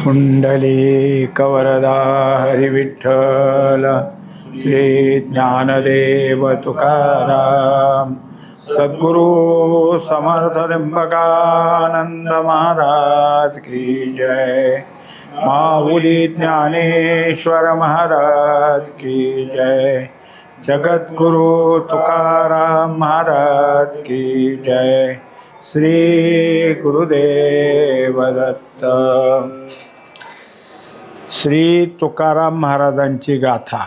पुंडलीकवरदा हरिविठ्ठल श्री ज्ञानदेव तुकाराम सद्गुरु समर्थ त्र्यंबकानंद महाराज की जय। माऊली ज्ञानेश्वर महाराज की जय। जगद्गुरु तुकाराम महाराज की जय। श्री गुरुदेव दत्त। श्री तुकाराम महाराजांची गाथा,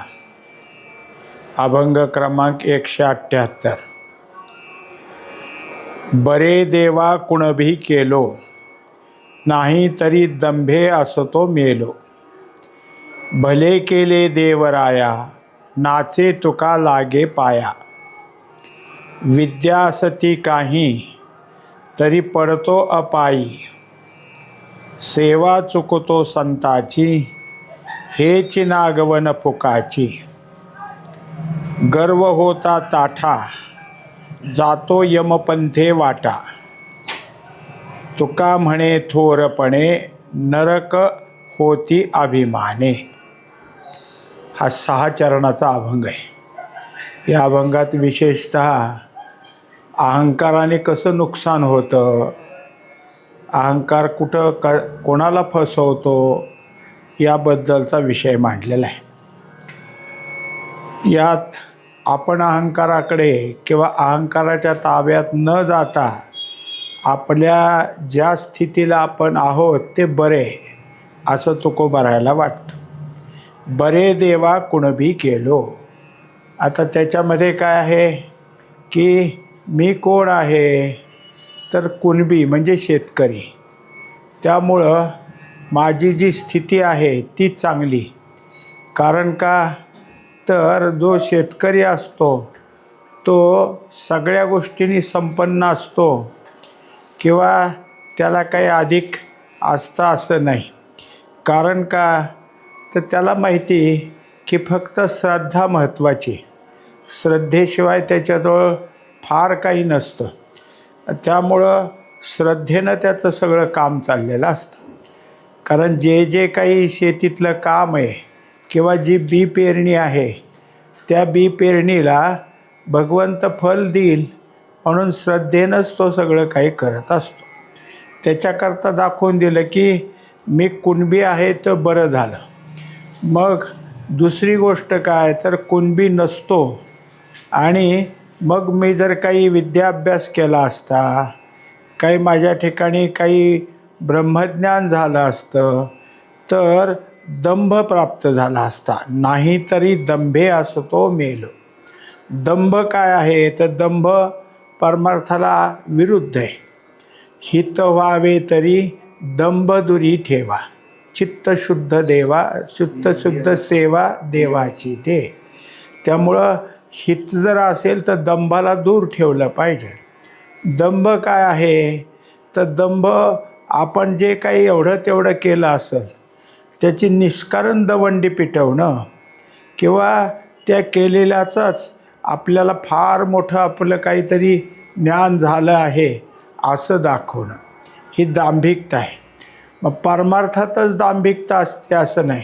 अभंग क्रमांक 178। बरे देवा कुणभी केलो, नाही तरी दंभे असतो मेलो। भले केले देवराया, नाचे तुका लागे पाया। विद्या असती काही, तरी पडतो अपायी। सेवा चुकतो संताची, हेची नागवन फुकाची। गर्व होता ताठा, जातो यमपंथे वाटा। तुका म्हणे थोरपणे, नरक होती अभिमाने। हा 6 चरणाचा अभंग आहे। या अभंगात विशेषतः अहंकाराने कसं नुकसान होतं, अहंकार कुठं कोणाला फसवतो, याबद्दलचा विषय मांडलेला आहे। यात आपण अहंकाराकडे किंवा अहंकाराच्या ताब्यात न जाता आपल्या ज्या स्थितीला आपण आहोत ते बरे असं तुकोबारायला वाटतं। बरे देवा कुणबी केलो। आता त्याच्यामध्ये काय आहे की मी कोण आहे, तर कुणबी म्हणजे शेतकरी। त्यामुळं माझी जी स्थिती आहे ती चांगली। कारण का, तर जो शेतकरी असतो तो सगळ्या गोष्टींनी संपन्न असतो किंवा त्याला काही अधिक असतं असं नाही। कारण का, तर त्याला माहिती की फक्त श्रद्धा महत्त्वाची। श्रद्धेशिवाय त्याच्याजवळ फार काही नसतं। त्यामुळं श्रद्धेनं त्याचं सगळं काम चाललेलं असतं। कारण जे काही शेतीतलं काम आहे किंवा जी बी पेरणी आहे, त्या बी पेरणीला भगवंत फल देईल म्हणून श्रद्धेनंच तो सगळं काही करत असतो। त्याच्याकरता दाखवून दिलं की मी कुणबी आहे तर बरं झालं। मग दुसरी गोष्ट काय, तर कुणबी नसतो आणि मग मी जर काही विद्याभ्यास केला असता, काही माझ्या ठिकाणी काही ब्रह्मज्ञान झालं असतं, तर दंभ प्राप्त झाला असता। नाही तरी दंभे असतो मेलो। दंभ काय आहे, तर दंभ परमार्थाला विरुद्ध आहे। हित व्हावे तरी दंभ दुरी ठेवा, चित्तशुद्ध देवा शुद्ध सेवा देवाची दे। त्यामुळं हित जर असेल तर दंभाला दूर ठेवलं पाहिजे। दंभ काय आहे, तर दंभ आपण जे काही एवढं तेवढं केलं असेल त्याची निष्कारण दवंडी पिटवणं किंवा त्या केलेल्याचाच आपल्याला फार मोठं आपलं काहीतरी ज्ञान झालं आहे असं दाखवणं, ही दांभिकता आहे। मग परमार्थातच दांभिकता असते असं नाही,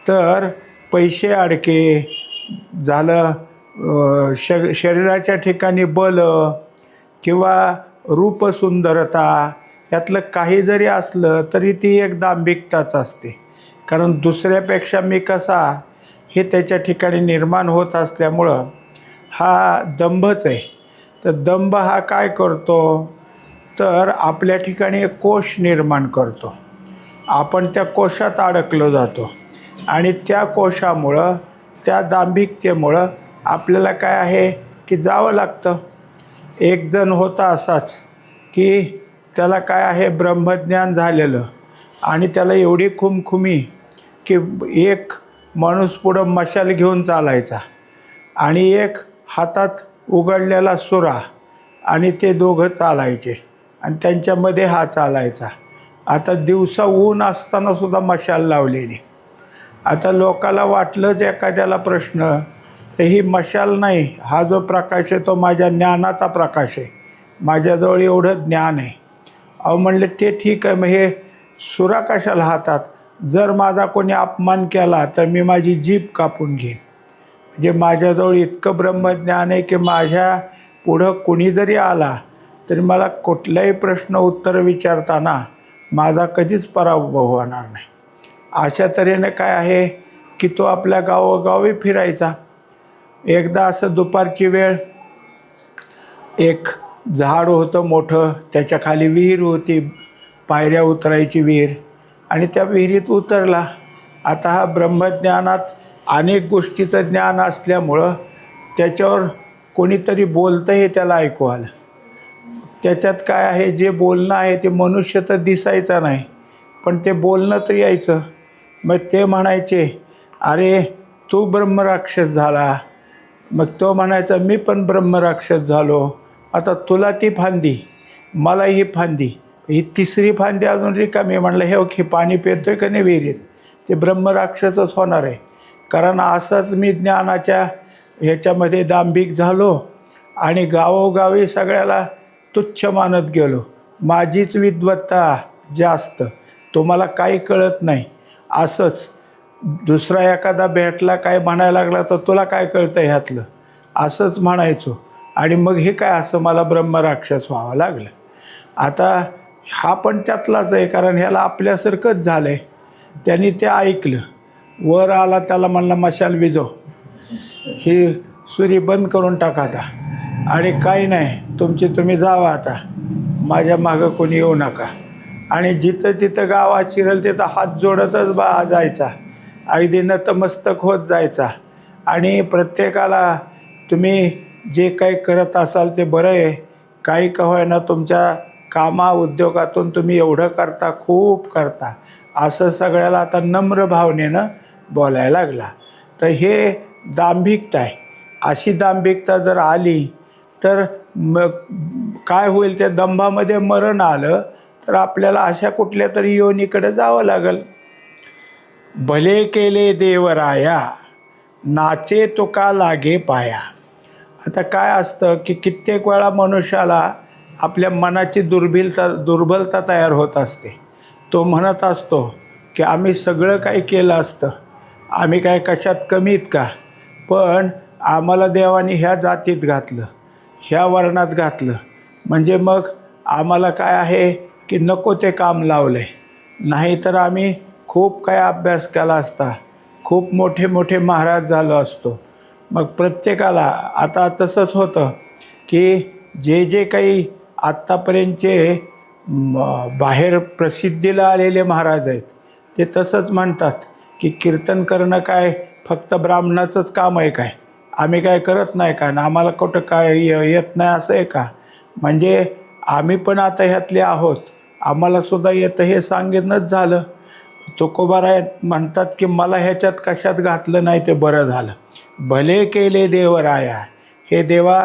तर पैसे अडके झालं, शरीराच्या ठिकाणी बल किंवा रूपसुंदरता, यातलं काही जरी असलं तरी ती एक दांभिकताच असते। कारण दुसऱ्यापेक्षा मी कसा हे त्याच्या ठिकाणी निर्माण होत असल्यामुळं हा दंभच आहे। तर दंभ हा काय करतो, तर आपल्या ठिकाणी एक कोश निर्माण करतो। आपण त्या कोशात अडकलो जातो आणि त्या कोशामुळं, त्या दांभिकतेमुळं आपल्याला काय आहे की जावं लागतं। एक जण होता असाच की त्याला काय आहे ब्रह्मज्ञान झालेलं आणि त्याला एवढी खुमखुमी की एक माणूस पुढं मशाल घेऊन चालायचा आणि एक हातात उघडलेला सुरा आणि ते दोघं चालायचे आणि त्यांच्यामध्ये हा चालायचा। आता दिवसा ऊन असताना सुद्धा मशाल लावलेली। आता लोकाला वाटलंच एखाद्याला प्रश्न, तर ही मशाल नाही, हा जो प्रकाश आहे तो माझ्या ज्ञानाचा प्रकाश आहे, माझ्याजवळ एवढं ज्ञान आहे। अहो म्हणलं ते ठीक आहे, मग हे सुरा कशाला हातात? जर माझा कोणी अपमान केला तर मी माझी जीभ कापून घेईन. म्हणजे माझ्याजवळ इतकं ब्रह्मज्ञान आहे की माझ्या पुढं कुणी जरी आला तरी मला कुठलाही प्रश्न उत्तर विचारताना माझा कधीच पराभव होणार नाही. अशा तऱ्हेने काय आहे की तो आपल्या गावोगावी फिरायचा. एकदा असं दुपारची वेळ, एक झाड होतं मोठं, त्याच्या खाली विहीर होती, पायऱ्या उतरायची विहीर, आणि त्या विहिरीत उतरला. आता हा ब्रह्मज्ञानात अनेक गोष्टीचं ज्ञान असल्यामुळं त्याच्यावर कोणीतरी बोलतं हे त्याला ऐकू आलं. त्याच्यात काय आहे, जे बोलणं आहे ते मनुष्य तर दिसायचा नाही, पण ते बोलणं तर यायचं. मग ते म्हणायचे, अरे तू ब्रह्मराक्षस झाला. मग तो म्हणायचा, मी पण ब्रह्मराक्षस झालो. आता तुला ती फांदी, मला ही फांदी, ही तिसरी फांदी अजून रिकामी. म्हणलं, हे पाणी पितोय का नाही विहिरीत, ते ब्रह्मराक्षसच होणार आहे. कारण असंच मी ज्ञानाच्या ह्याच्यामध्ये दांभिक झालो आणि गावोगावी सगळ्याला तुच्छ मानत गेलो. माझीच विद्वत्ता जास्त, तुम्हाला काही कळत नाही. असंच दुसरा एखादा भेटला काय म्हणायला लागला तर तुला काय कळतं ह्यातलं, असंच म्हणायचो. आणि मग हे काय, असं मला ब्रह्मराक्षस व्हावं लागलं. आता हा पण त्यातलाच आहे, कारण ह्याला आपल्यासारखंच झालं आहे. त्यांनी ते ऐकलं, वर आला, त्याला म्हणला मशाल विझो, ही सुरी बंद करून टाका आता, आणि काही नाही, तुमची तुम्ही जावा आता, माझ्या मागं कोणी येऊ नका. आणि जिथं तिथं गावात शिरेल तिथं हात जोडतच जायचा, अगदी नतमस्तक होत जायचा. आणि प्रत्येकाला, तुम्ही जे काही करत असाल ते बरं आहे, काही का होईना तुमच्या कामा उद्योगातून तुम्ही एवढं करता, खूप करता, असं सगळ्याला आता नम्र भावनेनं बोलायला लागला. तर हे दांभिकता आहे. अशी दांभिकता जर आली तर मग काय होईल, त्या दंभामध्ये मरण आलं तर आपल्याला अशा कुठल्या तरी योनीकडे जावं लागेल. भले केले देवराया, नाचे तुका लागे पाया. आता काय असतं की कित्येक वेळा मनुष्याला आपल्या मनाची दुर्बलता तयार होत असते. तो म्हणत असतो की आम्ही सगळं काही केलं असतं, आम्ही काय कशात कमीत का, पण आम्हाला देवाने ह्या जातीत घातलं, ह्या वर्णात घातलं, म्हणजे मग आम्हाला काय आहे की नको ते काम लावलं आहे. नाहीतर आम्ही खूप काय अभ्यास केला असता, खूप मोठे मोठे महाराज झालो असतो. मग प्रत्येकाला आता तसंच होतं की जे जे काही आत्तापर्यंतचे बाहेर प्रसिद्धीला आलेले महाराज आहेत ते तसंच म्हणतात की कीर्तन करणं काय फक्त ब्राह्मणाचंच काम आहे काय, आम्ही काय करत नाही का, ना आम्हाला कुठं काय येत नाही असं आहे का. म्हणजे आम्ही पण आता ह्यातले आहोत, आम्हालासुद्धा येतं हे सांगितलंच झालं. तुकोबाराय म्हणतात की मला ह्याच्यात कशात घातलं नाही ते बरं झालं. भले केले देवराया, हे देवा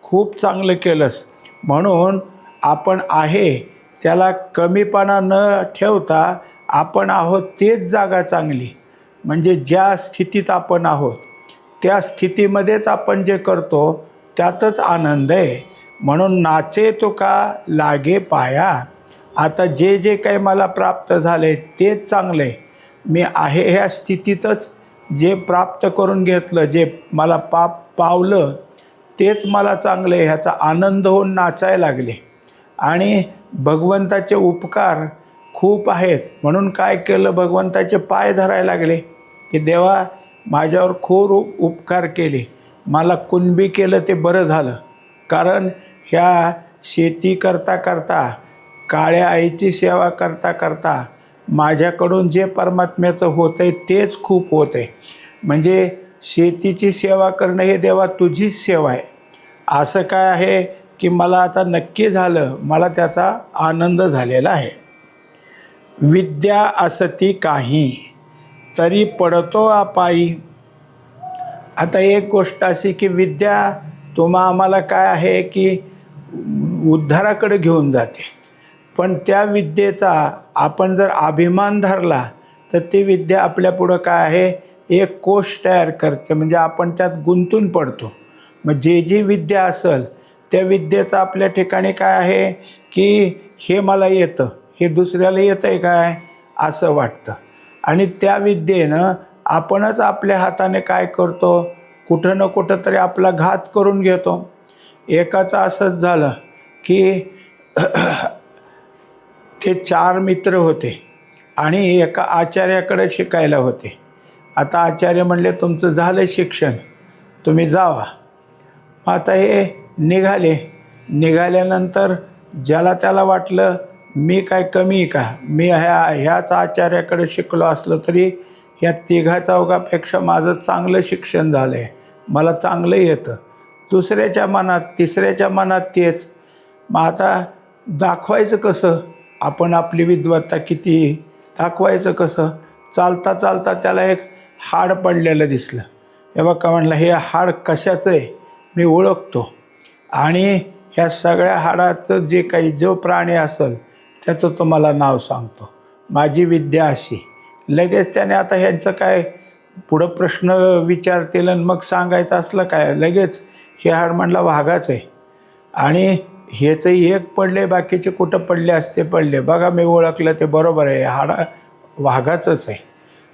खूप चांगलं केलंस. म्हणून आपण आहे त्याला कमीपणा न ठेवता आपण आहोत तेच जागा चांगली. म्हणजे ज्या स्थितीत आपण आहोत त्या स्थितीमध्येच आपण जे करतो त्यातच आनंद आहे. म्हणून नाचे तुका लागे पाया. आता जे जे काही मला प्राप्त झाले तेच चांगले. मी आहे ह्या स्थितीतच जे प्राप्त करून घेतलं, जे मला पावलं तेच मला चांगलं आहे, ह्याचा आनंद होऊन नाचायला लागले. आणि भगवंताचे उपकार खूप आहेत म्हणून काय केलं, भगवंताचे पाय धरायला लागले की देवा माझ्यावर खूप उपकार केले, मला कुणबी केलं ते बरं झालं. कारण ह्या शेती करता करता, काळ्या आईची सेवा करता करता माझ्याकडून जे परमात्म्याचं होतं आहे तेच खूप होतं आहे. म्हणजे शेतीची सेवा करणं हे देवा तुझीच सेवा आहे. असं काय आहे की मला आता नक्की झालं, मला त्याचा आनंद झालेला आहे. विद्या असती काही तरी पडतो अपायी. आता एक गोष्ट अशी की विद्या आम्हाला काय आहे की उद्धाराकडे घेऊन जाते, पण त्या विद्येचा आपण जर अभिमान धरला तर ती विद्या आपल्यापुढं काय आहे, एक कोश तयार करते. म्हणजे आपण त्यात गुंतून पडतो. मग जी विद्या असेल त्या विद्येचं आपल्या ठिकाणी काय आहे की हे मला येतं, हे दुसऱ्याला येतं आहे काय असं वाटतं. आणि त्या विद्येनं आपणच आपल्या हाताने काय करतो, कुठं ना कुठं तरी आपला घात करून घेतो. एकाचं असंच झालं की ते 4 मित्र होते आणि एका आचार्याकडे शिकायला होते. आता आचार्य म्हणले तुमचं झालं शिक्षण, तुम्ही जावा. आता हे निघाल्यानंतर ज्याला त्याला वाटलं मी काय कमी का, मी ह्याच आचार्याकडे शिकलो असलो तरी ह्या तिघा चौघापेक्षा माझं चांगलं शिक्षण झालं आहे, मला चांगलं येतं. दुसऱ्याच्या मनात तिसऱ्याच्या मनात तेच. मग आता दाखवायचं कसं आपण आपली विद्वत्ता किती, दाखवायचं कसं. चालता चालता त्याला एक हाड पडलेलं दिसलं. हे बघा म्हणलं हे हाड कशाचं आहे मी ओळखतो, आणि ह्या सगळ्या हाडाचं जे काही जो प्राणी असेल त्याचं तुम्हाला नाव सांगतो, माझी विद्या अशी. लगेच त्याने आता ह्यांचं काय पुढं प्रश्न विचारतील आणि मग सांगायचं असलं काय, लगेच हे हाड म्हणला वाघाचं आहे. आणि ह्याचं एक पडले, बाकीचे कुठं पडले असते पडले, बघा मी ओळखलं ते बरोबर आहे, हाड वाघाचंच आहे.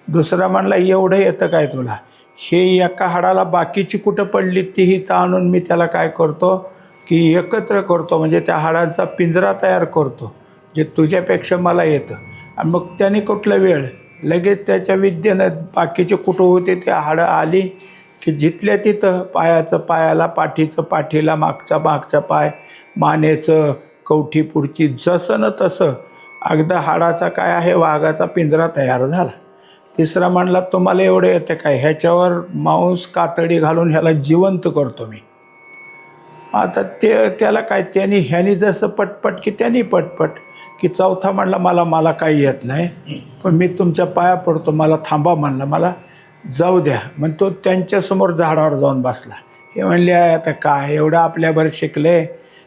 दुसरा म्हणला एवढं येतं काय तुला, हे एका हाडाला बाकीची कुठं पडली तीही तर आणून मी त्याला काय करतो की एकत्र करतो, म्हणजे त्या हाडांचा पिंजरा तयार करतो जे तुझ्यापेक्षा मला येतं. आणि मग त्याने कुठला वेळ, लगेच त्याच्या विद्येनं बाकीचे कुठं होते ते हाडं आली की जिथल्या तिथं पायाचं पायाला, पाठीचं पाठीला, मागचा पाय, मानेचं कवठी पुढची, जसं न तसं अगदी हाडाचा काय आहे वाघाचा पिंजरा तयार झाला. तिसरा म्हणला तुम्हाला एवढं येतं काय, ह्याच्यावर मांस कातडी घालून ह्याला जिवंत करतो मी. आता त्याला काय, ह्यानी जसं पटपट की त्यांनी पटपट की. चौथा म्हणला मला काही येत नाही, पण मी तुमच्या पाया पडतो, मला थांबा म्हणलं, मला जाऊ द्या. मग तो त्यांच्यासमोर झाडावर जाऊन बसला. हे म्हणले आता काय एवढं आपल्याबरोबर शिकले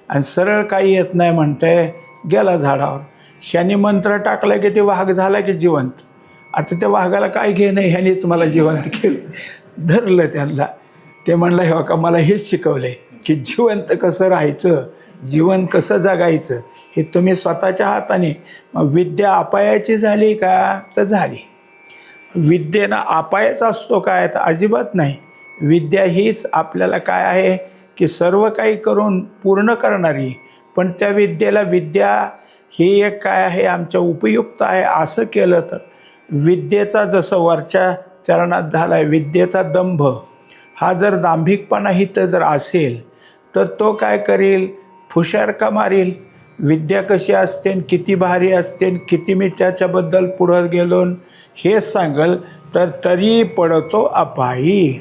आणि सरळ काही येत नाही म्हणतंय, गेला झाडावर. ह्यानी मंत्र टाकला की ते वाघ झाला की जिवंत. आता त्या वाघाला काय घेणं, ह्यानीच मला जिवंत केलं. धरलं त्यांना. ते म्हणलं हे का मला हेच शिकवलं आहे की जिवंत कसं राहायचं, जीवन कसं जगायचं हे तुम्ही स्वतःच्या हाताने. मग विद्या अपायाची झाली का, तर झाली. विद्येनं अपायच असतो काय, तर अजिबात नाही. विद्या हीच आपल्याला काय आहे की सर्व काही करून पूर्ण करणारी. पण त्या विद्येला, विद्या ही एक काय आहे आमच्या उपयुक्त आहे असं केलं तर. विद्येचा जसं वरच्या चरणात झाला आहे विद्येचा दंभ, हा जर दांभिकपणा हिथं जर असेल तर तो काय करील, फुशारका मारील. विद्या कशी असते, किती भारी असते, किती मी त्याच्याबद्दल पुढं गेलो हेच सांगल तर तरी पडतो अपायी.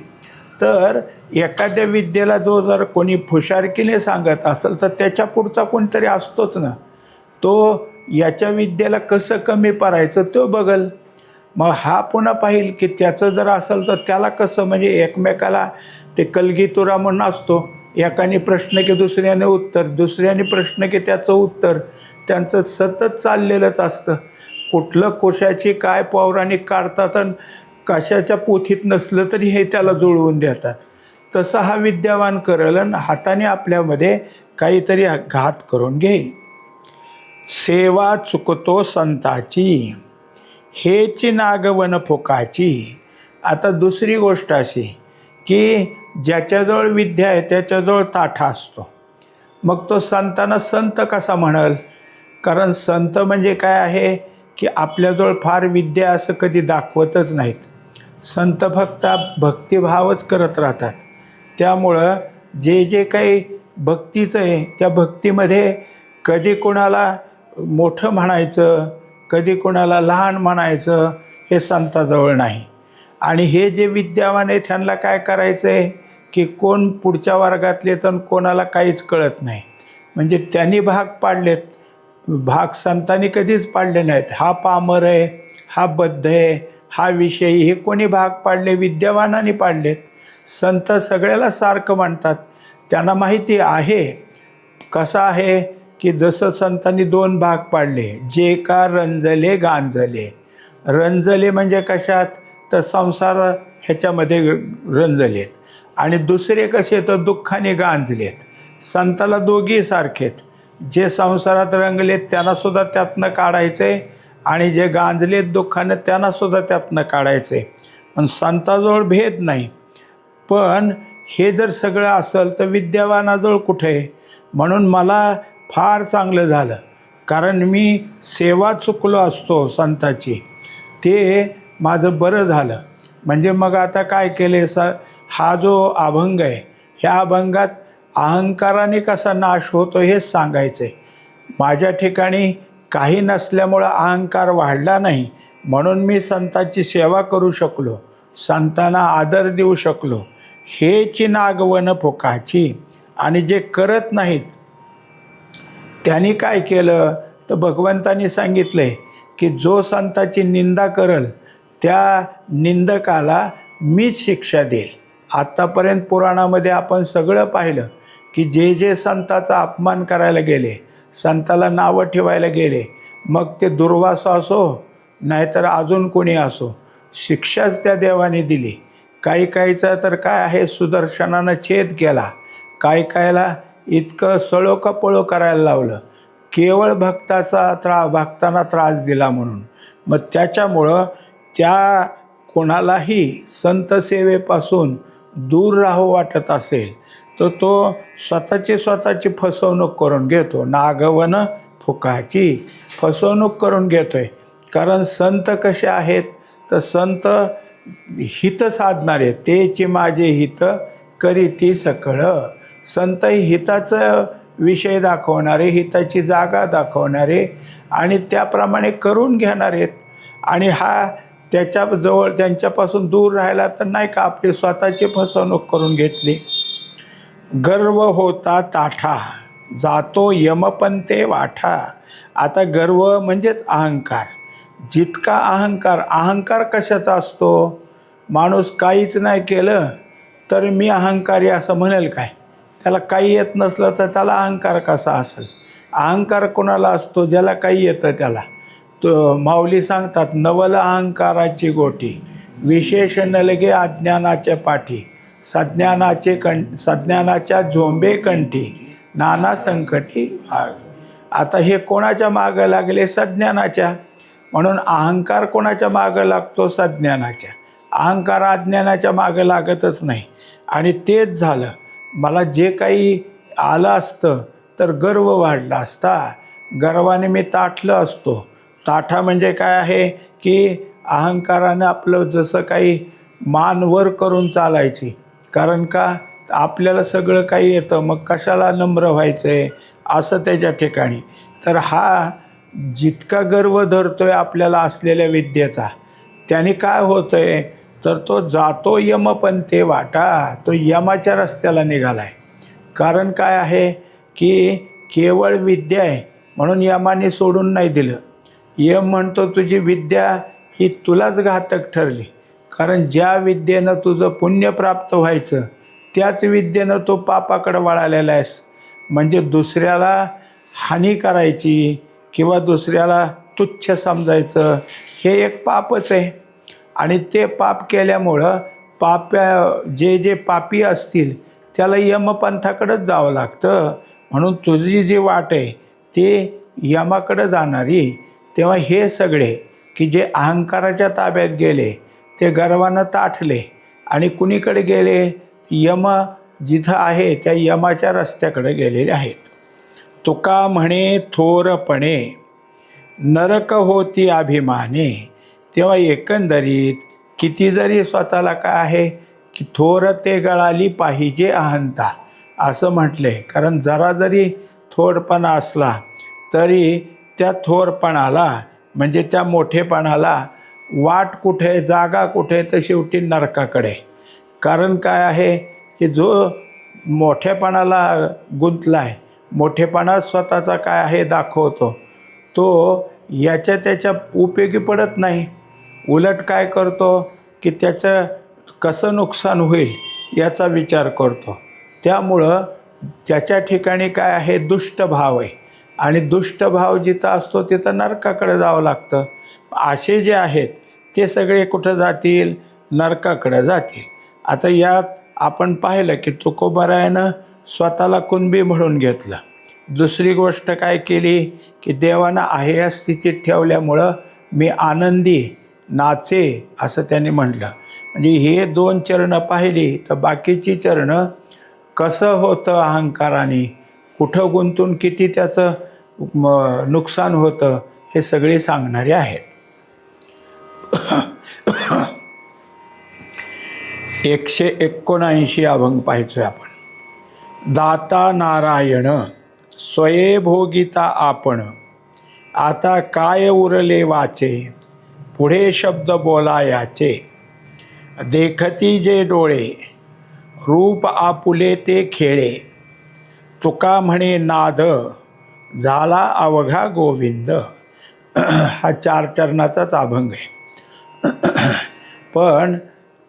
तर एखाद्या विद्येला जो जर कोणी फुशारकीने सांगत असेल तर त्याच्या पुढचा कोणतरी असतोच ना, तो याच्या विद्येला कसं कमी पाडायचं तो बघल. मग हा पुन्हा पाहिल की त्याचं जर असेल तर त्याला कसं, म्हणजे एकमेकाला ते कलगीतुरा म्हणून असतो, एकाने प्रश्न की दुसऱ्याने उत्तर, दुसऱ्याने प्रश्न की त्याचं उत्तर, त्यांचं सतत चाललेलंच असतं. कुठलं कोशाची काय पौराणिक काढतात आणि कशाच्या पोथीत नसलं तरी हे त्याला जुळवून देतात. तसं हा विद्यावान करेल आणि हाताने आपल्यामध्ये काहीतरी घात करून घेईल. सेवा चुकतो संताची, हेची नागवन फुकाची. आता दुसरी गोष्ट अशी की ज्याच्याजवळ विद्या आहे त्याच्याजवळ ताठा असतो. मग तो संतांना संत कसा म्हणाल, कारण संत म्हणजे काय आहे की आपल्याजवळ फार विद्या असं कधी दाखवतच नाहीत. संत फक्त भक्तिभावच करत राहतात. त्यामुळं जे काही भक्तीचं आहे त्या भक्तीमध्ये कधी कोणाला मोठं म्हणायचं, कधी कोणाला लहान म्हणायचं हे संताजवळ नाही. आणि हे जे विद्यावान आहे त्यांना काय करायचं आहे की कोण पुढच्या वर्गातले तर कोणाला काहीच कळत नाही, म्हणजे त्यांनी भाग पाडलेत. भाग संतांनी कधीच पाडले नाहीत. हा पामर आहे, हा बद्ध आहे, हा विषयी, हे कोणी भाग पाडले, विद्यावानांनी पाडलेत. संत सगळ्याला सारखं म्हणतात. त्यांना माहिती आहे कसं आहे की जसं संतांनी 2 भाग पाडले, जे का रंजले गांजले. रंजले म्हणजे कशात, तर संसार ह्याच्यामध्ये रंजलेत, आणि दुसरे कसे तर दुःखाने गांजलेत. संताला दोघी सारखेत. जे संसारात रंगलेत त्यांनासुद्धा त्यातनं काढायचं आहे आणि जे गांजलेत दुःखानं त्यांनासुद्धा त्यातनं काढायचं आहे. पण संताजवळ भेद नाही. पण हे जर सगळं असेल तर विद्यावानाजवळ कुठे आहे? म्हणून मला फार चांगलं झालं, कारण मी सेवा चुकलो असतो संताची, ते माझं बरं झालं. म्हणजे मग आता काय केले हा जो अभंग आहे, ह्या अभंगात अहंकाराने कसा नाश होतो हेच सांगायचं आहे. माझ्या ठिकाणी काही नसल्यामुळं अहंकार वाढला नाही, म्हणून मी संतांची सेवा करू शकलो, संतांना आदर देऊ शकलो. हेची नागवन फुकाची. आणि जे करत नाहीत त्यांनी काय केलं तर भगवंतांनी सांगितलं आहे की जो संताची निंदा करल त्या निंदकाला मीच शिक्षा देईल. आत्तापर्यंत पुराणामध्ये आपण सगळं पाहिलं की जे जे संताचा अपमान करायला गेले, संताला नावं ठेवायला गेले, मग ते दुर्वासा असो नाहीतर अजून कोणी असो, शिक्षाच त्या देवाने दिली. काही काहीचा तर काय आहे सुदर्शनानं छेद केला, काही कायला इतकं सळोकपळो करायला लावलं, केवळ भक्तांना त्रास दिला म्हणून. मग त्याच्यामुळं त्या कोणालाही संत सेवेपासून दूर राहू वाटत असेल तर तो स्वतःची फसवणूक करून घेतो. नागवन फुकाची फसवणूक करून घेतो आहे. कारण संत कसे आहेत तर संत हित साधणारे, तेची माझे हित करीती सकळ. संत हिताचं विषय दाखवणारे, हिताची जागा दाखवणारे आणि त्याप्रमाणे करून घेणार आहेत. आणि हा त्याच्याजवळ त्यांच्यापासून दूर राहिला तर नाही का आपली स्वतःची फसवणूक करून घेतली. गर्व होता ताठा जातो यमपंते वाठा. आता गर्व म्हणजेच अहंकार. जितका अहंकार कशाचा असतो? माणूस काहीच नाही केलं तर मी अहंकारी असं म्हणेल काय? त्याला काही येत नसलं तर त्याला अहंकार कसा असेल? अहंकार कोणाला असतो? ज्याला काही येतं त्याला. तो माऊली सांगतात, नवल अहंकाराची गोटी विशेष न लगे अज्ञानाच्या पाठी, सज्ञानाच्या झोंबे कंठी नाना संकटी आग. आता हे कोणाच्या मागं लागले? सज्ञानाच्या. म्हणून अहंकार कोणाच्या मागं लागतो? सज्ञानाच्या. अहंकार अज्ञानाच्या मागं लागतच नाही. आणि तेच झालं. मला जे काही आलं असतं तर गर्व वाढला असता, गर्वाने मी ताठलं असतो. ताठा म्हणजे काय आहे की अहंकारानं आपलं जसं काही मान वर करून चालायची. कारण का आपल्याला सगळं काही येतं, मग कशाला नम्र व्हायचं आहे असं त्याच्या ठिकाणी. तर हा जितका गर्व धरतोय आपल्याला असलेल्या विद्येचा, त्याने काय होतं आहे तर तो जातो यमपंते वाटा. तो यमाच्या रस्त्याला निघाला आहे. कारण काय आहे की केवळ विद्या आहे म्हणून यमाने सोडून नाही दिलं. यम म्हणतो तुझी विद्या ही तुलाच घातक ठरली. कारण ज्या विद्येनं तुझं पुण्य प्राप्त व्हायचं त्याच विद्येनं तो पापाकडे वळालेला आहेस. म्हणजे दुसऱ्याला हानी करायची किंवा दुसऱ्याला तुच्छ समजायचं हे एक पापच आहे. आणि ते पाप केल्यामुळं जे पापी असतील त्याला यमपंथाकडंच जावं लागतं. म्हणून तुझी जी वाट आहे ती यमाकडं जाणारी. तेव्हा हे सगळे की जे अहंकाराच्या ताब्यात गेले ते गर्वानं ताठले आणि कुणीकडे गेले? यम जिथं आहे त्या यमाच्या रस्त्याकडे गेलेले आहेत. तुका म्हणे थोरपणे नरक होती अभिमाने. तेव्हा एकंदरीत किती जरी स्वतःला काय आहे की थोर ते गळाली पाहिजे अहंता असं म्हटले. कारण जरा जरी थोरपणा असला तरी त्या थोरपणाला म्हणजे त्या मोठेपणाला वाट कुठे, जागा कुठे? तर शेवटी नरकाकडे. कारण काय आहे की जो मोठेपणाला गुंतला आहे, मोठेपणा स्वतःचा काय आहे दाखवतो, तो याच्या त्याच्या उपयोगी पडत नाही. उलट काय करतो की त्याचं कसं नुकसान होईल याचा विचार करतो. त्यामुळं त्याच्या ठिकाणी काय आहे? दुष्ट भाव आहे. आणि दुष्ट भाव जिथं असतो तिथं नरकाकडे जावं लागतं. असे जे आहेत ते सगळे कुठं जातील? नरकाकडे जातील. आता यात आपण पाहिलं की तुकोबारायानं स्वतःला कुणबी म्हणून घेतलं. दुसरी गोष्ट काय केली की देवानं आहे या स्थितीत ठेवल्यामुळं मी आनंदी नाचे असं त्याने म्हटलं. म्हणजे हे 2 चरणं पाहिली तर बाकीची चरणं कसं होतं अहंकाराने, कुठं गुंतून किती त्याचं नुकसान होतं हे सगळे सांगणारे आहेत. 179 अभंग पाहायचोय आपण. दाता नारायण स्वये भोगिता आपण, आता काय उरले वाचे, पुढे शब्द बोलायाचे. देखती जे डोळे, रूप आपुले ते खेळे, तुका म्हणे नाद, झाला अवघा गोविंद. हा 4 चरणाचाच अभंग आहे. पण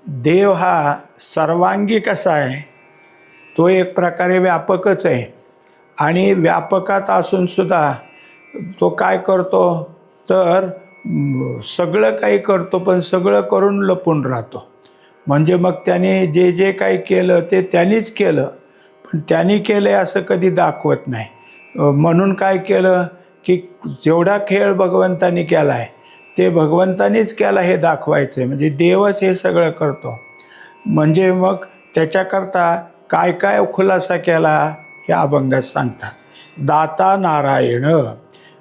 देव हा सर्वांगी कसा आहे, तो एक प्रकारे व्यापकच आहे. आणि व्यापकात असूनसुद्धा तो काय करतो तर सगळं काही करतो, पण सगळं करून लपून राहतो. म्हणजे मग त्याने जे जे काही केलं ते त्यांनीच केलं, पण त्यांनी केलं आहे असं कधी दाखवत नाही. म्हणून काय केलं की जेवढा खेळ भगवंतानी केला आहे ते भगवंतानीच केला हे दाखवायचं आहे. म्हणजे देवच हे सगळं करतो. म्हणजे मग त्याच्याकरता काय काय खुलासा केला हे अभंगात सांगतात. दाता नारायण,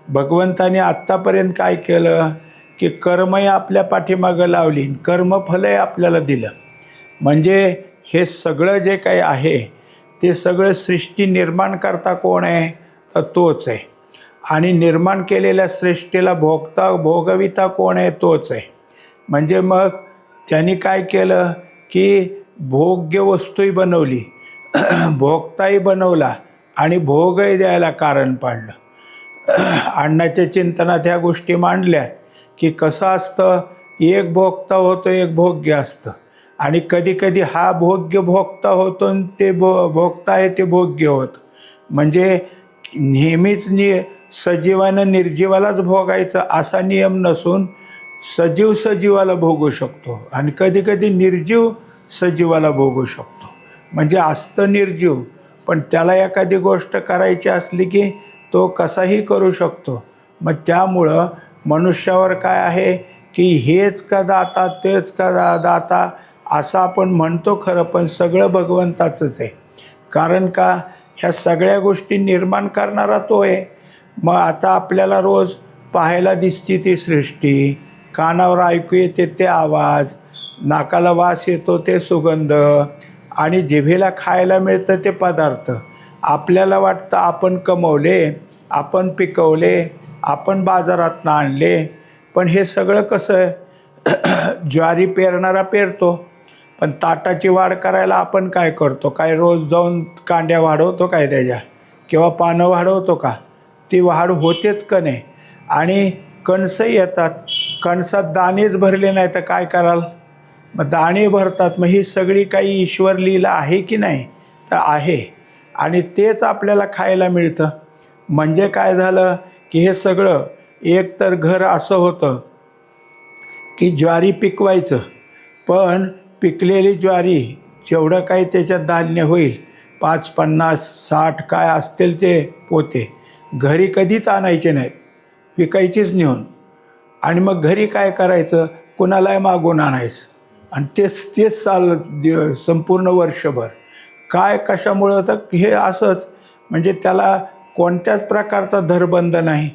भगवंताने आत्तापर्यंत काय केलं की कर्मही आपल्या पाठीमागं लावली, कर्मफलही आपल्याला दिलं. म्हणजे हे सगळं जे काही आहे ते सगळं सृष्टी निर्माण करता कोण आहे तर तोच आहे. आणि निर्माण केलेल्या सृष्टीला भोगविता कोण आहे तोच आहे. म्हणजे मग त्यांनी काय केलं की भोग्य वस्तूही बनवली, भोगताही बनवला आणि भोगही द्यायला कारण पाडलं. अण्णाच्या चिंतनात ह्या गोष्टी मांडल्यात की कसं असतं, एक भोगता होतो, एक भोग्य असतं. आणि कधी कधी हा भोग्य भोगता होतो आणि ते भोगता आहे ते भोग्य होतं. म्हणजे नेहमीच सजीवानं निर्जीवालाच भोगायचं असा नियम नसून सजीव सजीवाला भोगू शकतो आणि कधी कधी निर्जीव सजीवाला भोगू शकतो. म्हणजे असतं निर्जीव, पण त्याला एखादी गोष्ट करायची असली की तो कसाही करू शकतो. मग त्यामुळं मनुष्यावर काय आहे की हेच का दाता तेच का दाता असं आपण म्हणतो खरं, पण सगळं भगवंताचंच आहे. कारण का ह्या सगळ्या गोष्टी निर्माण करणारा तो आहे. मग आता आपल्याला रोज पाहायला दिसती ती सृष्टी, कानावर ऐकू येते ते आवाज, नाकाला वास येतो ते सुगंध आणि जिभेला खायला मिळतं ते पदार्थ. आपल्याला वाटतं आपण कमवले, आपण पिकवले, आपण बाजारातनं आणले. पण हे सगळं कसं आहे, ज्वारी पेरणारा पेरतो, पण ताटाची वाढ करायला आपण काय करतो, काय रोज जाऊन कांड्या वाढवतो काय त्याच्या, किंवा पानं वाढवतो का? ती वाढ होतेच का नाही. आणि कणसं येतात, कणसात दाणेच भरले नाही तर काय कराल, मग दाणे भरतात. मग ही सगळी काही ईश्वर लीला आहे की नाही तर आहे. आणि तेच आपल्याला खायला मिळतं. म्हणजे काय झालं की हे सगळं एक तर घर असं होतं की ज्वारी पिकवायचं, पण पिकलेली ज्वारी जेवढं काही त्याच्यात धान्य होईल 5, 50, 60 काय असतील ते पोते घरी कधीच आणायचे नाहीत, विकायचीच नेऊन. आणि मग घरी काय करायचं, कुणालाही मागून आणायचं आणि तेच तेच संपूर्ण वर्षभर. काय कशामुळं तर हे असंच, म्हणजे त्याला कोणत्याच प्रकारचा धरबंध नाही.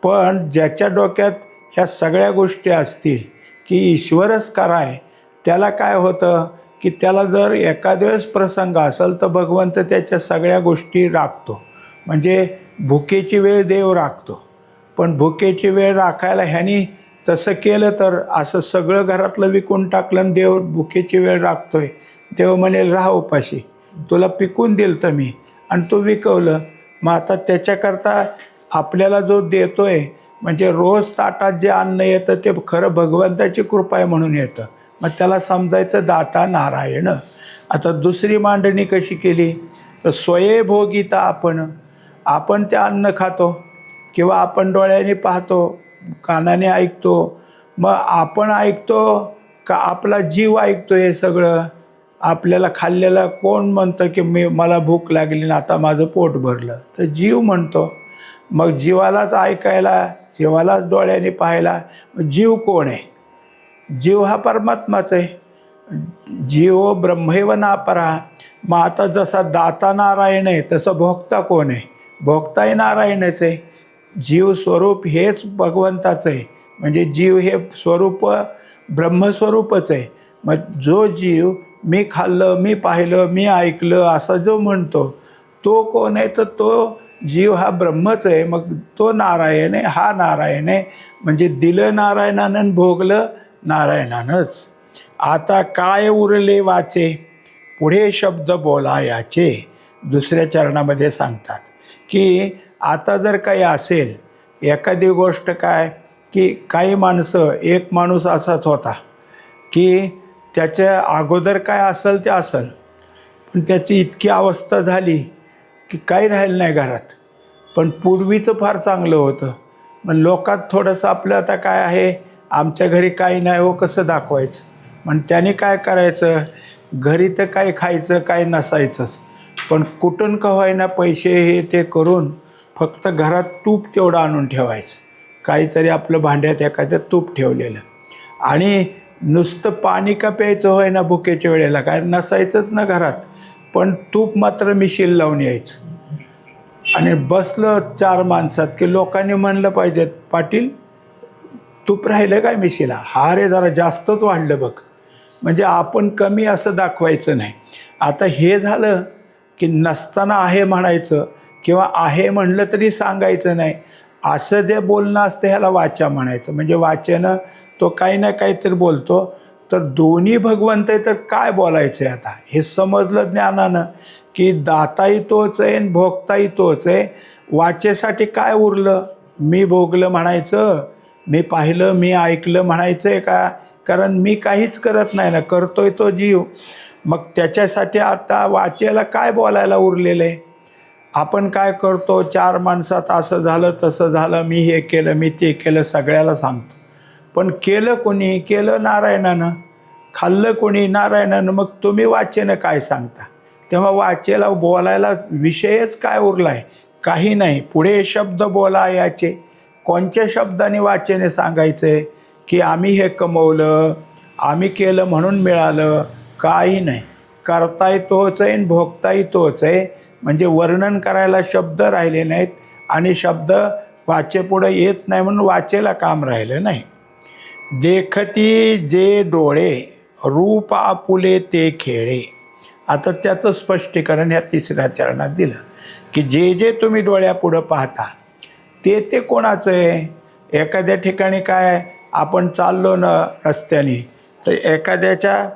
पण ज्याच्या डोक्यात ह्या सगळ्या गोष्टी असतील की ईश्वरच कराय, त्याला काय होतं की त्याला जर एखाद्या वेळेस प्रसंग असेल तर भगवंत त्याच्या सगळ्या गोष्टी राखतो. म्हणजे भुकेची वेळ देव राखतो. पण भुकेची वेळ राखायला ह्यानी तसं केलं तर असं सगळं घरातलं विकून टाकलं आणि देव भुकेची वेळ राखतोय. देव म्हणेल राहा उपाशी, तुला पिकून दिलं तर मी, आणि तो विकवलं. मग आता त्याच्याकरता आपल्याला जो देतोय, म्हणजे रोज ताटात जे अन्न येतं ते खरं भगवंताची कृपा आहे म्हणून येतं. मग त्याला समजायचं दाता नारायण. आता दुसरी मांडणी कशी केली तर स्वयंभोगिता आपण ते अन्न खातो किंवा आपण डोळ्याने पाहतो, कानाने ऐकतो. मग आपण ऐकतो का आपला जीव ऐकतो हे सगळं? आपल्याला खाल्लेलं कोण म्हणतं की मला भूक लागली ना आता माझं पोट भरलं, तर जीव म्हणतो. मग जीवालाच ऐकायला, जीवालाच डोळ्याने पाहायला जीव कोण आहे? जीव हा परमात्माच आहे. जीव ब्रह्मैव नापरा. मग आता जसा दाता नारायण आहे तसं भोक्ता कोण आहे? भोक्ताही नारायणच आहे. जीव स्वरूप हेच भगवंताचं आहे. म्हणजे जीव हे स्वरूप ब्रह्मस्वरूपच आहे. मग जो जीव मी खाल्लं, मी पाहिलं, मी ऐकलं असं जो म्हणतो तो कोण आहे? तर तो जीव हा ब्रह्मच आहे. मग तो नारायण आहे, हा नारायण आहे. म्हणजे दिलं नारायणानं आणि भोगलं नारायणानंच. आता काय उरले वाचे, पुढे शब्द बोलायाचे. दुसऱ्या चरणामध्ये सांगतात की आता जर काही असेल एखादी गोष्ट, काय की काही माणसं, एक माणूस असाच होता की त्याच्या अगोदर काय असेल ते असेल, पण त्याची इतकी अवस्था झाली की काही राहिलं नाही घरात. पण पूर्वीचं फार चांगलं होतं. मग लोकात थोडंसं आपलं आता काय आहे, आमच्या घरी काही नाही हो कसं दाखवायचं. मग त्याने काय करायचं, घरी तर काय खायचं काय नसायचंच, पण कुठून का होईना पैसे हे ते करून फक्त घरात तूप तेवढं आणून ठेवायचं. काहीतरी आपलं भांड्यात एखाद्या तूप ठेवलेलं, आणि नुसतं पाणी का प्यायचं होय ना भुकेच्या वेळेला, काय नसायचंच ना घरात, पण तूप मात्र मिशील लावून यायचं. आणि बसलं 4 माणसात की लोकांनी म्हणलं पाहिजे, पाटील तूप राहिलं काय मिशीला? हा रे जरा जास्तच वाढलं बघ. म्हणजे आपण कमी असं दाखवायचं नाही. आता हे झालं की नसताना आहे म्हणायचं, किंवा आहे म्हणलं तरी सांगायचं नाही. असं जे बोलणं असतं ह्याला वाचा म्हणायचं. म्हणजे वाचेनं तो काही ना काहीतरी बोलतो. तर दोन्ही भगवंत आहे तर काय बोलायचं आहे आता? हे समजलं ज्ञानानं की दाताही तोच आहे आणि भोगताही तोच आहे. वाचेसाठी काय उरलं? मी भोगलं म्हणायचं, मी पाहिलं, मी ऐकलं म्हणायचं आहे का? कारण मी काहीच करत नाही ना, करतोय तो जीव. मग त्याच्यासाठी आता वाचेला काय बोलायला उरलेलं आहे? आपण काय करतो, 4 माणसात असं झालं तसं झालं, मी हे केलं, मी ते केलं, सगळ्याला सांगतो. पण केलं कोणी? केलं नारायणानं. खाल्लं कोणी? नारायणानं. मग तुम्ही वाचेनं काय सांगता? तेव्हा वाचेला बोलायला विषयच काय उरला आहे? काही नाही. पुढे शब्द बोलायाचे. कोणत्या शब्दाने वाचेने सांगायचं आहे की आम्ही हे कमवलं, आम्ही केलं म्हणून मिळालं? काही नाही. करताही तोच आहे आणि भोगताही तोच आहे. म्हणजे वर्णन करायला शब्द राहिले नाहीत, आणि शब्द वाचेपुढं येत नाही म्हणून वाचेला काम राहिलं नाही. देखती जे डोळे, रूप आपुले ते खेळे. आता त्याचं स्पष्टीकरण या 3ऱ्या चरणात दिलं की जे जे तुम्ही डोळ्यापुढं पाहता ते ते कोणाचं आहे? एखाद्या ठिकाणी काय, आपण चाललो ना रस्त्याने, तर एखाद्याच्या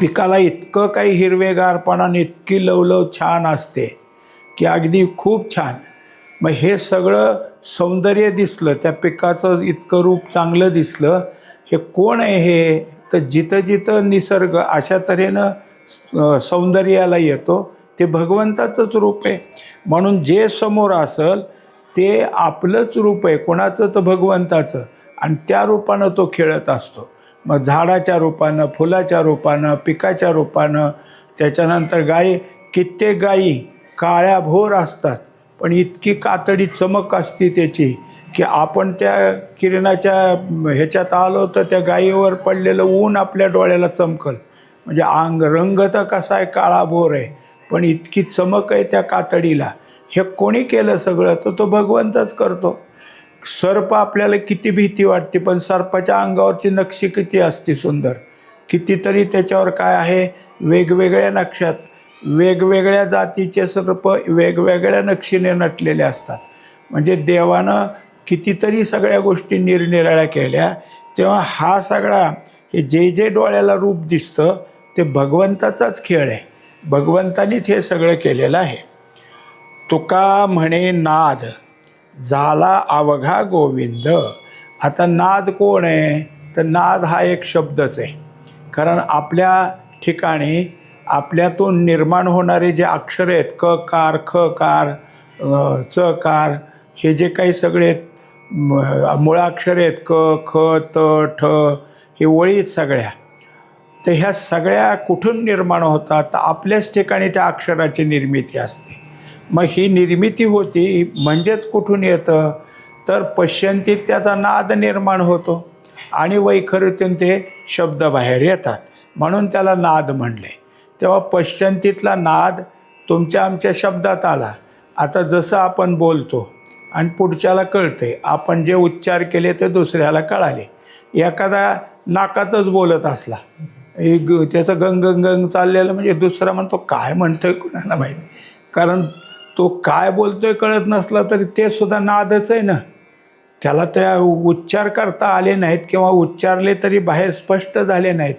पिकाला इतकं काही हिरवेगारपणाने इतकी लवलव छान असते की अगदी खूप छान. मग हे सगळं सौंदर्य दिसलं, त्या पिकाचं इतकं रूप चांगलं दिसलं. हे कोण आहे हे? तर जिथं जिथं निसर्ग अशा तऱ्हेनं सौंदर्याला येतो ते भगवंताचंच रूप आहे. म्हणून जे समोर असेल ते आपलंच रूप आहे. कोणाचं? तर भगवंताचं. आणि त्या रूपानं तो खेळत असतो. मग झाडाच्या रूपानं, फुलाच्या रूपानं, पिकाच्या रूपानं. त्याच्यानंतर गायी, कित्येक गायी काळ्या भोर असतात, पण इतकी कातडी चमक असते त्याची की आपण त्या किरणाच्या ह्याच्यात आलो तर त्या गायीवर पडलेलं ऊन आपल्या डोळ्याला चमकल. म्हणजे रंग तर कसा आहे, काळा भोर आहे, पण इतकी चमक आहे त्या कातडीला. हे कोणी केलं सगळं? तर तो भगवंतच करतो. सर्प आपल्याला किती भीती वाटते, पण सर्पाच्या अंगावरची नक्षी किती असते सुंदर. कितीतरी त्याच्यावर काय आहे, वेगवेगळ्या नक्षात वेगवेगळ्या जातीचे सर्प वेगवेगळ्या नक्षीने नटलेले असतात. म्हणजे देवानं कितीतरी सगळ्या गोष्टी निरनिराळ्या केल्या. तेव्हा हा सगळा हे जे जे डोळ्याला रूप दिसतं ते भगवंताचाच खेळ आहे. भगवंतानीच हे सगळं केलेलं आहे. तुका म्हणे नाद, झाला अवघा गोविंद. आता नाद कोण आहे? तर नाद हा एक शब्दच आहे. कारण आपल्या ठिकाणी आपल्यातून निर्माण होणारे जे अक्षर आहेत, क कार, ख कार, च कार, हे जे काही सगळे मुळाक्षर आहेत, क ख त ठ, हे ओळीत सगळ्या. तर ह्या सगळ्या कुठून निर्माण होतात? तर आपल्याच ठिकाणी त्या अक्षराची निर्मिती असते. मग ही निर्मिती होती म्हणजेच कुठून येतं? तर पश्यंतीत त्याचा नाद निर्माण होतो आणि वैखरीतून ते शब्द बाहेर येतात, म्हणून त्याला नाद म्हणले. तेव्हा पश्यंतीतला नाद तुमच्या आमच्या शब्दात आला. आता जसं आपण बोलतो आणि पुढच्याला कळते, आपण जे उच्चार केले ते दुसऱ्याला कळाले. एखादा नाकातच बोलत असला, त्याचं गंग गंग गंग चाललेलं, म्हणजे दुसरा म्हणतो काय म्हणतोय कुणाला माहीत, कारण तो काय बोलतोय कळत नसला तरी ते सुद्धा नादच आहे ना. त्याला त्या उच्चार करता आले नाहीत किंवा उच्चारले तरी बाहेर स्पष्ट झाले नाहीत,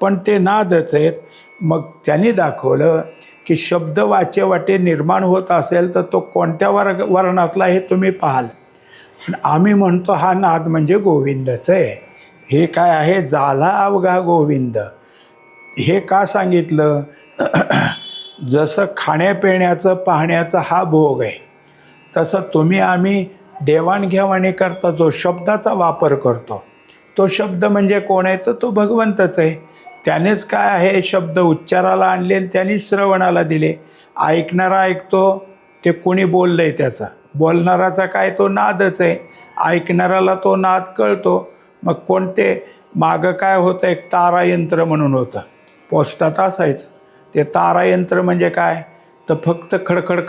पण ते नादच आहेत. मग त्यांनी दाखवलं की शब्द वाचे वाटे निर्माण होत असेल तर तो कोणत्या वर्णातला हे तुम्ही पाहाल. पण आम्ही म्हणतो हा नाद म्हणजे गोविंदच आहे. हे काय आहे? झाला अवघा गोविंद. हे का सांगितलं? जसं खाण्यापिण्याचं पाहण्याचा हा भोग आहे, तसं तुम्ही आम्ही देवाणघेवाणीकरता जो शब्दाचा वापर करतो, तो शब्द म्हणजे कोण आहे? तर तो भगवंतच आहे. त्यानेच काय आहे, शब्द उच्चाराला आणले आणि त्यांनीच श्रवणाला दिले. ऐकणारा ऐकतो, ते कोणी बोललं आहे त्याचा. बोलणाराचा काय? तो नादच आहे. ऐकणाऱ्याला तो नाद कळतो. मग कोणते मागं काय होतं? एक तारायंत्र म्हणून होतं, पोस्टात असायचं. ते तारायंत्र म्हणजे काय? तर फक्त खडखड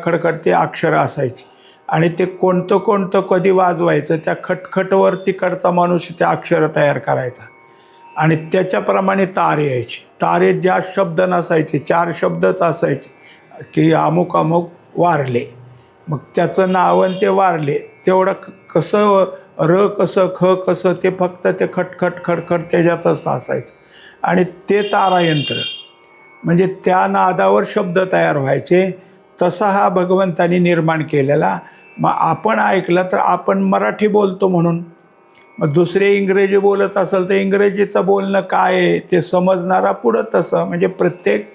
खडखड ते अक्षरं असायची आणि ते कोणतं कोणतं कधी वाजवायचं, त्या खटखटवर तिकडचा माणूस त्या अक्षरं तयार करायचा आणि त्याच्याप्रमाणे तारे यायचे. तारेत जास्त शब्द नसायचे, 4 शब्दच असायचे की अमुक अमुक वारले. मग त्याचं नाव आणि ते वारले तेवढं कसं, र कसं, ख कसं, ते फक्त ते खटखट खडखट त्याच्यातच असायचं आणि ते तारायंत्र म्हणजे त्या नादावर शब्द तयार व्हायचे. तसा हा भगवंतानी निर्माण केलेला. मग आपण ऐकलं तर आपण मराठी बोलतो म्हणून, मग दुसरे इंग्रजी बोलत असेल तर इंग्रजीचं बोलणं काय आहे ते समजणारा पुढं तसं. म्हणजे प्रत्येक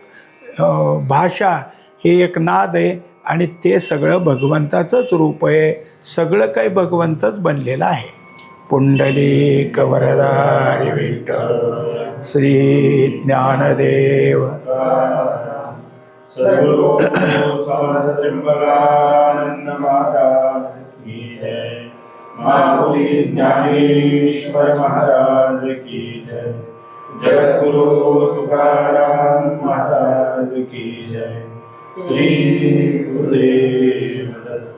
भाषा ही एक नाद आहे आणि ते सगळं भगवंताचंच रूप आहे. सगळं काही भगवंतच बनलेलं आहे. पुंडलिक वरदारी विठ्ठल श्री ज्ञानदेव त्र्यंबकानंद महाराज की जय। माऊली ज्ञानेश्वर महाराज की जय। जगद्गुरु तुकाराम महाराज की जय। श्री गुरुदेव दत्त।